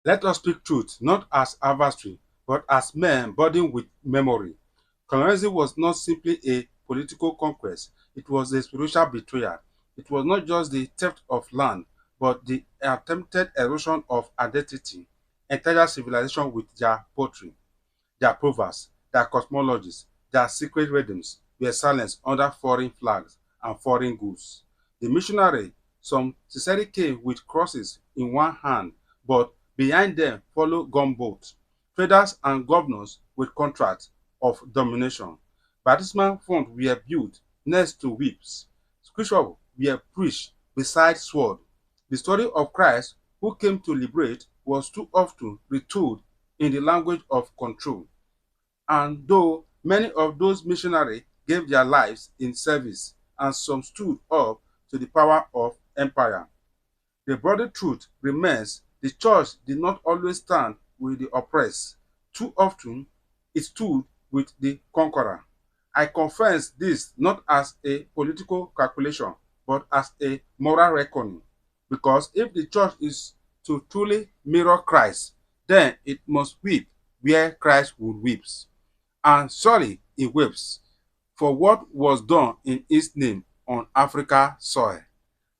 Let us speak truth, not as adversary, but as men burdened with memory. Colonialism was not simply a political conquest, it was a spiritual betrayal. It was not just the theft of land, but the attempted erosion of identity. Entire civilization with their poetry, their proverbs, their cosmologies, their secret rhythms were silenced under foreign flags and foreign goods. The missionary, some sincerely came with crosses in one hand, but behind them followed gunboats, traders and governors with contracts of domination. Baptismal fonts were built next to whips. Scriptures were preached beside sword. The story of Christ, who came to liberate, was too often retold in the language of control. And though many of those missionaries gave their lives in service, and some stood up to the power of empire, the broader truth remains the church did not always stand with the oppressed. Too often, it stood with the conqueror. I confess this not as a political calculation, but as a moral reckoning. Because if the church is to truly mirror Christ, then it must weep where Christ would weep. And surely he weeps for what was done in his name on Africa soil.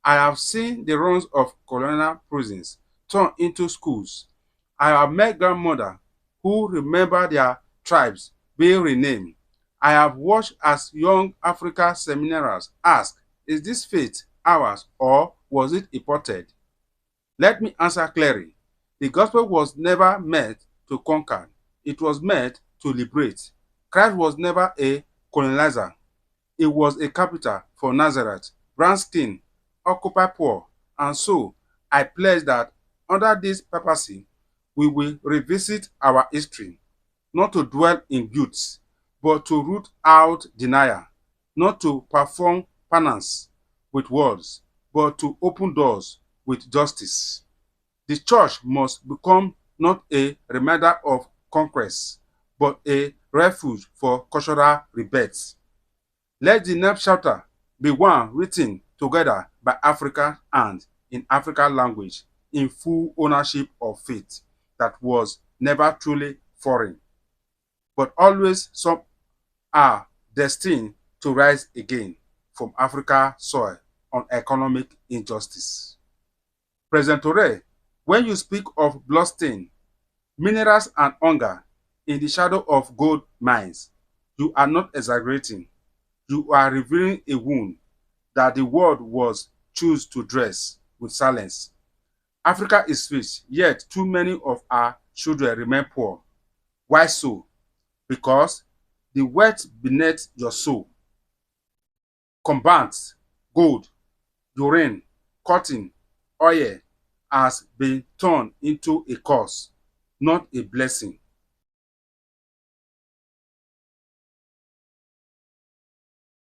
I have seen the ruins of colonial prisons turned into schools. I have met grandmothers who remember their tribes being renamed. I have watched as young African seminarians ask, is this faith ours or was it imported? Let me answer clearly. The gospel was never meant to conquer, it was meant to liberate. Christ was never a colonizer, he was a carpenter for Nazareth, brown skin, occupy poor. And so I pledge that under this papacy, we will revisit our history, not to dwell in guilt, but to root out denial, not to perform penance with words, but to open doors with justice. The church must become not a reminder of conquest, but a refuge for cultural rebates. Let the next chapter be one written together by Africa and in African language, in full ownership of faith that was never truly foreign, but always some are destined to rise again from Africa soil on economic injustice. President TrAoRe, when you speak of bloodstain, minerals and hunger in the shadow of gold mines, you are not exaggerating. You are revealing a wound that the world was choose to dress with silence. Africa is rich, yet too many of our children remain poor. Why so? Because the wealth beneath your soul, combats, gold, urine, cotton, oil, has been turned into a curse, not a blessing.